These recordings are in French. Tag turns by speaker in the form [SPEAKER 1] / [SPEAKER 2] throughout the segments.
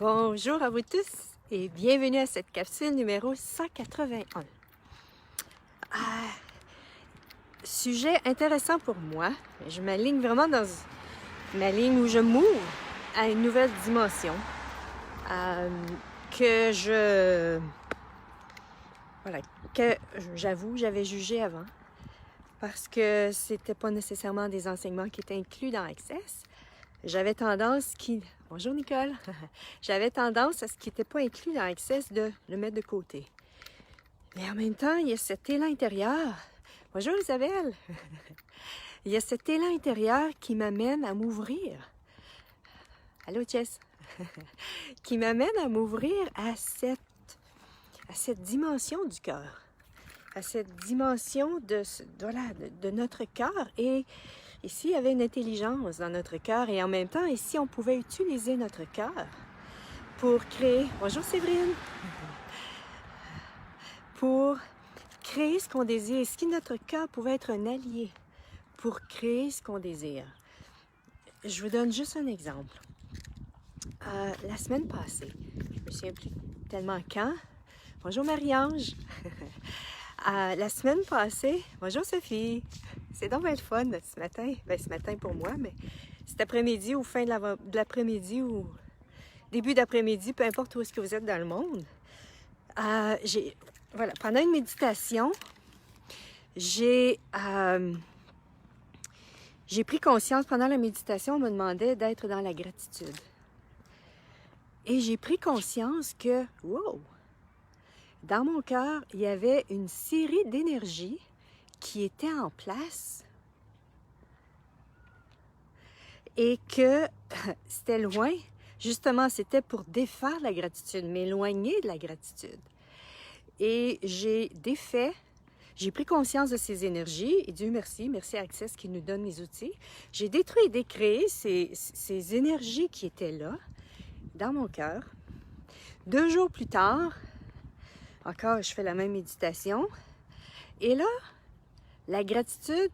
[SPEAKER 1] Bonjour à vous tous et bienvenue à cette capsule numéro 181. Sujet intéressant pour moi. Je m'aligne vraiment dans ma ligne où je m'ouvre à une nouvelle dimension que j'avoue, j'avais jugé avant parce que c'était pas nécessairement des enseignements qui étaient inclus dans Access. J'avais tendance Bonjour Nicole! J'avais tendance à ce qui n'était pas inclus dans Access de le mettre de côté. Mais en même temps, il y a cet élan intérieur. Bonjour Isabelle! Il y a cet élan intérieur qui m'amène à m'ouvrir. Allô Jess! Qui m'amène à m'ouvrir à cette dimension du cœur. À cette dimension de notre cœur. Et ici, il y avait une intelligence dans notre cœur et en même temps, ici, on pouvait utiliser notre cœur pour créer... Bonjour Séverine! Pour créer ce qu'on désire. Est-ce que notre cœur pouvait être un allié pour créer ce qu'on désire? Je vous donne juste un exemple. La semaine passée, je me souviens plus tellement quand. Bonjour Marie-Ange! La semaine passée, bonjour Sophie! C'est donc bien le fun ce matin. Bien, ce matin pour moi, mais cet après-midi ou fin de l'après-midi ou début d'après-midi, peu importe où est-ce que vous êtes dans le monde. Pendant une méditation, j'ai pris conscience, pendant la méditation, on me demandait d'être dans la gratitude. Et j'ai pris conscience que, wow! Dans mon cœur, il y avait une série d'énergies qui étaient en place et que c'était loin. Justement, c'était pour défaire la gratitude, m'éloigner de la gratitude. Et j'ai pris conscience de ces énergies et Dieu merci à Access qui nous donne les outils. J'ai détruit et décréé ces énergies qui étaient là, dans mon cœur. 2 jours plus tard, encore, je fais la même méditation. Et là, la gratitude,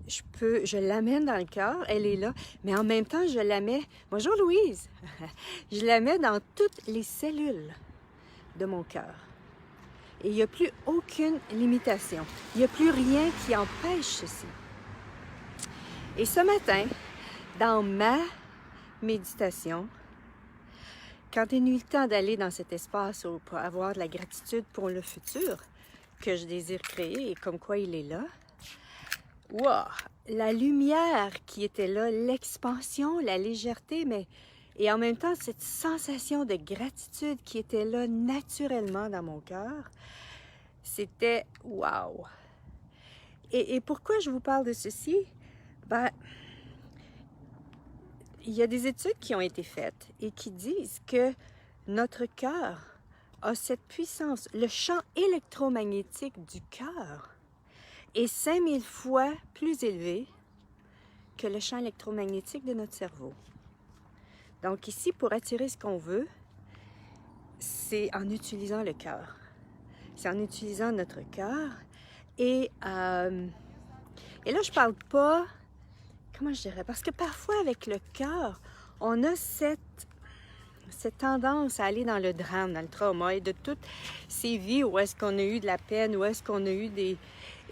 [SPEAKER 1] je l'amène dans le cœur, elle est là, mais en même temps, je la mets... Bonjour Louise! Je la mets dans toutes les cellules de mon cœur. Et il n'y a plus aucune limitation. Il n'y a plus rien qui empêche ceci. Et ce matin, dans ma méditation, quand il est eu le temps d'aller dans cet espace pour avoir de la gratitude pour le futur que je désire créer et comme quoi il est là, wow! La lumière qui était là, l'expansion, la légèreté, et en même temps cette sensation de gratitude qui était là naturellement dans mon cœur, c'était wow! Et pourquoi je vous parle de ceci? Il y a des études qui ont été faites et qui disent que notre cœur a cette puissance. Le champ électromagnétique du cœur est 5000 fois plus élevé que le champ électromagnétique de notre cerveau. Donc ici, pour attirer ce qu'on veut, c'est en utilisant le cœur. C'est en utilisant notre cœur. Et là, je parle pas... Comment je dirais? Parce que parfois, avec le cœur, on a cette tendance à aller dans le drame, dans le trauma et de toutes ces vies où est-ce qu'on a eu de la peine, où est-ce qu'on a eu des...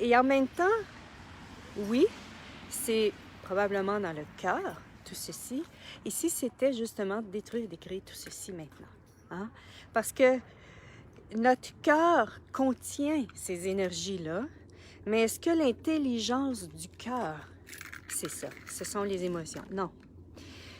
[SPEAKER 1] Et en même temps, oui, c'est probablement dans le cœur, tout ceci. Ici, c'était justement de détruire et de créer tout ceci maintenant. Hein? Parce que notre cœur contient ces énergies-là, mais est-ce que l'intelligence du cœur, c'est ça, ce sont les émotions? Non.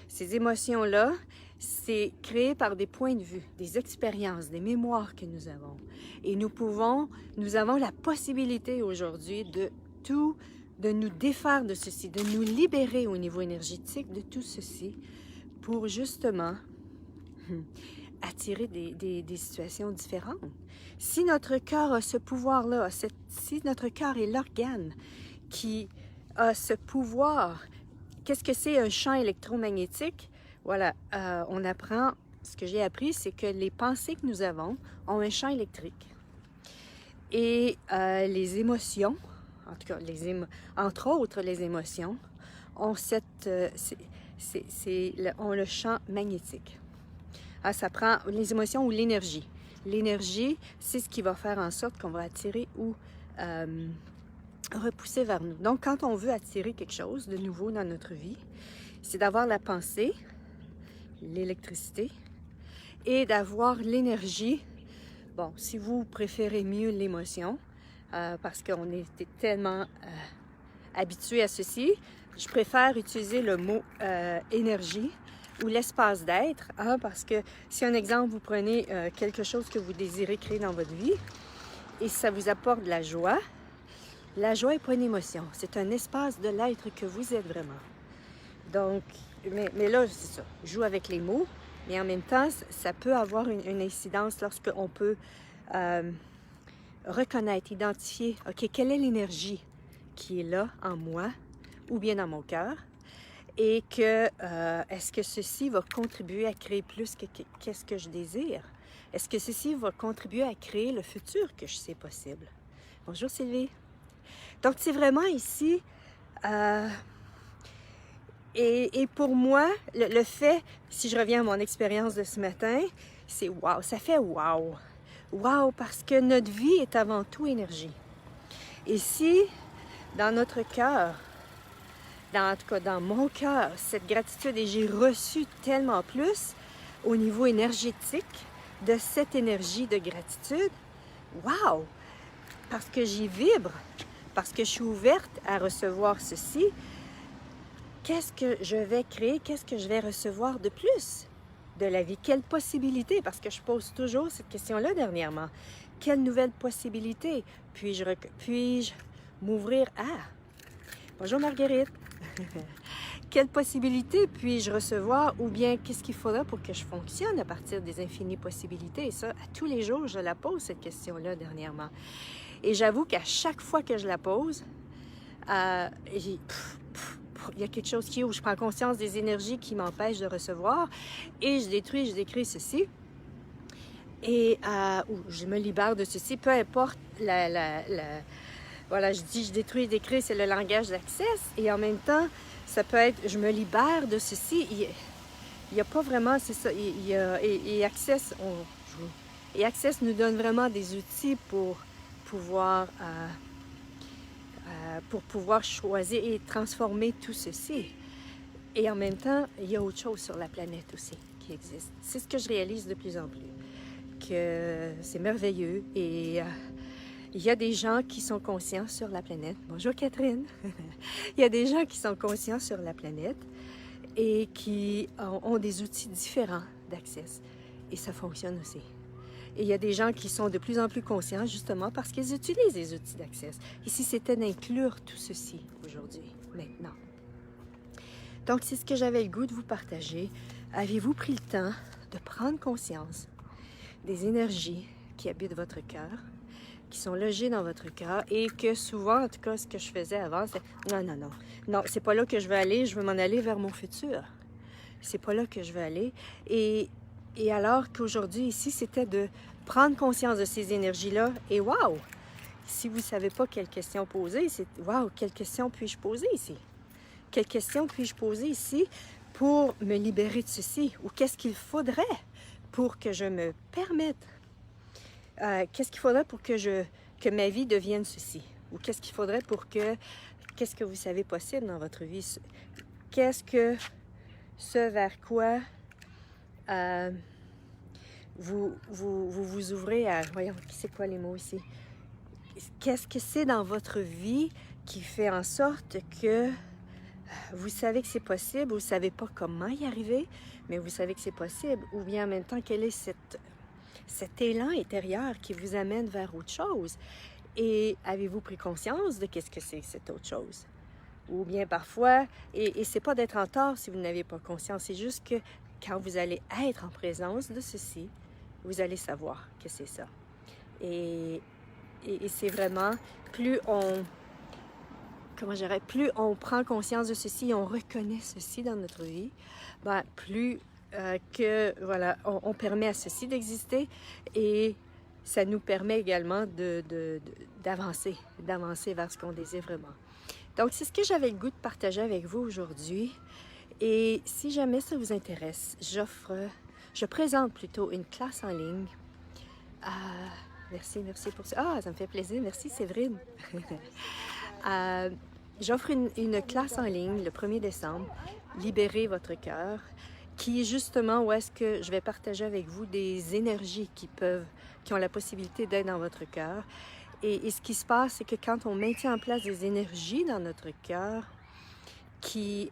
[SPEAKER 1] Ces émotions-là, c'est créé par des points de vue, des expériences, des mémoires que nous avons. Et nous avons la possibilité aujourd'hui de nous défaire de ceci, de nous libérer au niveau énergétique de tout ceci pour justement attirer des situations différentes. Si notre cœur a ce pouvoir-là, si notre cœur est l'organe qui a ce pouvoir, qu'est-ce que c'est un champ électromagnétique? Voilà, on apprend, ce que j'ai appris, c'est que les pensées que nous avons ont un champ électrique. Et les émotions, en tout cas, entre autres les émotions, ont le champ magnétique. Ah, ça prend les émotions ou l'énergie. L'énergie, c'est ce qui va faire en sorte qu'on va attirer ou repousser vers nous. Donc, quand on veut attirer quelque chose de nouveau dans notre vie, c'est d'avoir la pensée, l'électricité, et d'avoir l'énergie. Bon, si vous préférez mieux l'émotion, parce qu'on est tellement habitué à ceci, je préfère utiliser le mot énergie ou l'espace d'être, hein, parce que si un exemple, vous prenez quelque chose que vous désirez créer dans votre vie et ça vous apporte de la joie n'est pas une émotion, c'est un espace de l'être que vous êtes vraiment. Donc, mais là, c'est ça, je joue avec les mots, mais en même temps, ça peut avoir une incidence lorsqu'on peut reconnaître, identifier, OK, quelle est l'énergie qui est là en moi ou bien dans mon cœur, et que est-ce que ceci va contribuer à créer plus que qu'est-ce que je désire? Est-ce que ceci va contribuer à créer le futur que je sais possible? Bonjour Sylvie. Donc c'est vraiment ici, et pour moi, le fait, si je reviens à mon expérience de ce matin, c'est wow, ça fait wow. Wow, parce que notre vie est avant tout énergie. Et si, dans notre cœur, en tout cas dans mon cœur, cette gratitude, et j'ai reçu tellement plus au niveau énergétique de cette énergie de gratitude, wow! Parce que j'y vibre, parce que je suis ouverte à recevoir ceci, qu'est-ce que je vais créer, qu'est-ce que je vais recevoir de plus de la vie? Quelle possibilité? Parce que je pose toujours cette question-là dernièrement. Quelle nouvelle possibilité puis-je m'ouvrir à? Bonjour Marguerite. Quelle possibilité puis-je recevoir, ou bien qu'est-ce qu'il faudra pour que je fonctionne à partir des infinies possibilités? Et ça, à tous les jours, je la pose, cette question-là, dernièrement. Et j'avoue qu'à chaque fois que je la pose, il y a quelque chose où je prends conscience des énergies qui m'empêchent de recevoir, et je décris ceci, et je me libère de ceci, peu importe voilà, je détruis, décris, c'est le langage d'Access, et en même temps, ça peut être, je me libère de ceci. Il n'y a pas vraiment, c'est ça, et Access, Access nous donne vraiment des outils pour pouvoir choisir et transformer tout ceci. Et en même temps, il y a autre chose sur la planète aussi qui existe. C'est ce que je réalise de plus en plus, que c'est merveilleux, et il y a des gens qui sont conscients sur la planète. Bonjour Catherine. Il y a des gens qui sont conscients sur la planète et qui ont des outils différents d'Access. Et ça fonctionne aussi. Et il y a des gens qui sont de plus en plus conscients justement parce qu'ils utilisent les outils d'Access. Ici, c'était d'inclure tout ceci aujourd'hui, maintenant. Donc, c'est ce que j'avais le goût de vous partager. Avez-vous pris le temps de prendre conscience des énergies qui habitent votre cœur, qui sont logées dans votre cœur, et que souvent, en tout cas, ce que je faisais avant, c'est non, c'est pas là que je veux aller, je veux m'en aller vers mon futur. C'est pas là que je veux aller. Et alors qu'aujourd'hui, ici, c'était de prendre conscience de ces énergies-là, et wow! Si vous ne savez pas quelle question poser, c'est wow, quelle question puis-je poser ici? Quelle question puis-je poser ici pour me libérer de ceci? Ou qu'est-ce qu'il faudrait pour que je me permette? Qu'est-ce qu'il faudrait pour que ma vie devienne ceci? Ou qu'est-ce qu'il faudrait pour qu'est-ce que vous savez possible dans votre vie? Qu'est-ce que ce vers quoi vous ouvrez à... Voyons, c'est quoi les mots ici? Qu'est-ce que c'est dans votre vie qui fait en sorte que vous savez que c'est possible, vous ne savez pas comment y arriver, mais vous savez que c'est possible, ou bien en même temps, quel est cet élan intérieur qui vous amène vers autre chose? Et avez-vous pris conscience de qu'est-ce que c'est cette autre chose? Ou bien parfois, et c'est pas d'être en tort si vous n'avez pas conscience, c'est juste que quand vous allez être en présence de ceci, vous allez savoir que c'est ça. Et c'est vraiment, plus on prend conscience de ceci, on reconnaît ceci dans notre vie, ben, plus on permet à ceci d'exister, et ça nous permet également d'avancer vers ce qu'on désire vraiment. Donc, c'est ce que j'avais le goût de partager avec vous aujourd'hui. Et si jamais ça vous intéresse, je présente plutôt une classe en ligne. Merci pour ça. Ah, ça me fait plaisir. Merci, Séverine. J'offre une classe en ligne le 1er décembre, Libérer votre cœur, qui est justement où est-ce que je vais partager avec vous des énergies qui ont la possibilité d'être dans votre cœur. Et ce qui se passe, c'est que quand on maintient en place des énergies dans notre cœur qui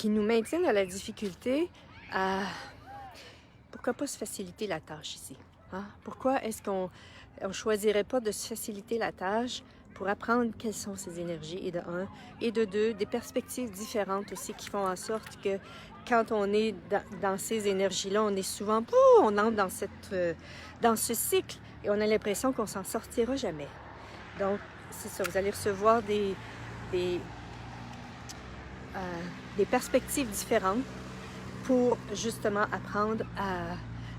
[SPEAKER 1] nous maintiennent dans la difficulté, pourquoi pas se faciliter la tâche ici? Hein? Pourquoi est-ce qu'on ne choisirait pas de se faciliter la tâche pour apprendre quelles sont ces énergies, et de un, et de deux, des perspectives différentes aussi qui font en sorte que quand on est dans ces énergies-là, on est souvent, on entre dans ce cycle et on a l'impression qu'on s'en sortira jamais. Donc, c'est ça, vous allez recevoir des perspectives différentes pour justement apprendre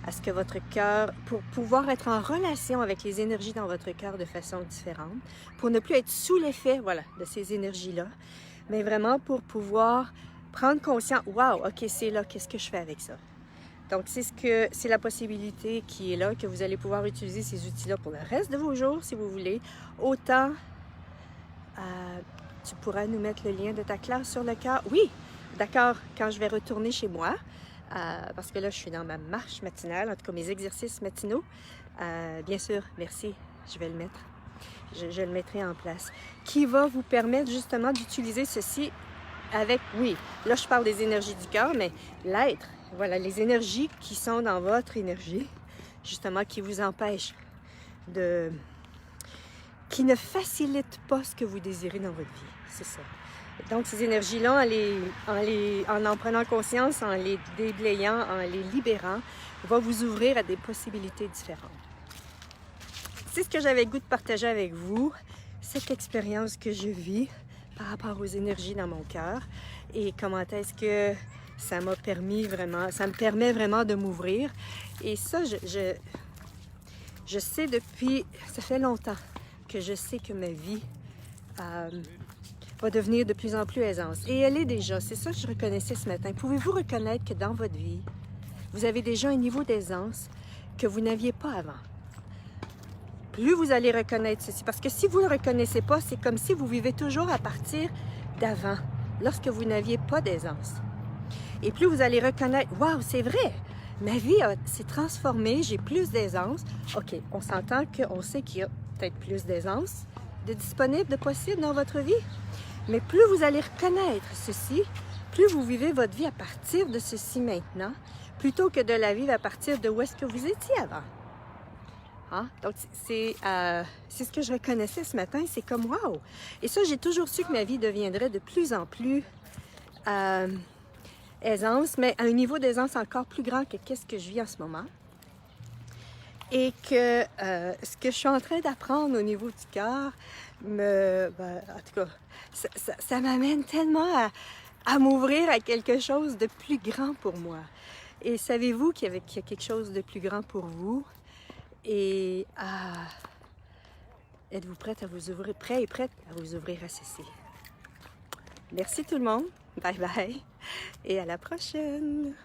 [SPEAKER 1] à ce que votre cœur, pour pouvoir être en relation avec les énergies dans votre cœur de façon différente, pour ne plus être sous l'effet, voilà, de ces énergies-là, mais vraiment pour pouvoir prendre conscience, wow, ok, c'est là, qu'est-ce que je fais avec ça? Donc, c'est la possibilité qui est là, que vous allez pouvoir utiliser ces outils-là pour le reste de vos jours, si vous voulez. Autant, tu pourras nous mettre le lien de ta classe sur le cœur. Oui, d'accord, quand je vais retourner chez moi, parce que là, je suis dans ma marche matinale, en tout cas mes exercices matinaux. Bien sûr, merci, je vais le mettre. Je le mettrai en place. Qui va vous permettre justement d'utiliser ceci avec, oui, là je parle des énergies du cœur, mais l'être, voilà, les énergies qui sont dans votre énergie, justement, qui vous empêchent qui ne facilitent pas ce que vous désirez dans votre vie, c'est ça. Donc, ces énergies-là, en prenant conscience, en les déblayant, en les libérant, va vous ouvrir à des possibilités différentes. C'est ce que j'avais le goût de partager avec vous, cette expérience que je vis par rapport aux énergies dans mon cœur et comment est-ce que ça m'a permis vraiment, ça me permet vraiment de m'ouvrir. Et ça, je sais depuis, ça fait longtemps que je sais que ma vie va devenir de plus en plus aisance. Et elle est déjà, c'est ça que je reconnaissais ce matin. Pouvez-vous reconnaître que dans votre vie, vous avez déjà un niveau d'aisance que vous n'aviez pas avant? Plus vous allez reconnaître ceci, parce que si vous ne le reconnaissez pas, c'est comme si vous vivez toujours à partir d'avant, lorsque vous n'aviez pas d'aisance. Et plus vous allez reconnaître, waouh, c'est vrai, ma vie s'est transformée, j'ai plus d'aisance. OK, on s'entend qu'on sait qu'il y a peut-être plus d'aisance de disponible, de possible dans votre vie. Mais plus vous allez reconnaître ceci, plus vous vivez votre vie à partir de ceci maintenant, plutôt que de la vivre à partir de où est-ce que vous étiez avant. Hein? Donc, c'est ce que je reconnaissais ce matin, c'est comme wow! Et ça, j'ai toujours su que ma vie deviendrait de plus en plus aisance, mais à un niveau d'aisance encore plus grand que qu'est-ce que je vis en ce moment. Et que ce que je suis en train d'apprendre au niveau du cœur, en tout cas, ça m'amène tellement à m'ouvrir à quelque chose de plus grand pour moi. Et savez-vous qu'il y a quelque chose de plus grand pour vous? Et êtes-vous prête à vous ouvrir, prêt et prête à vous ouvrir à ceci? Merci tout le monde. Bye bye. Et à la prochaine.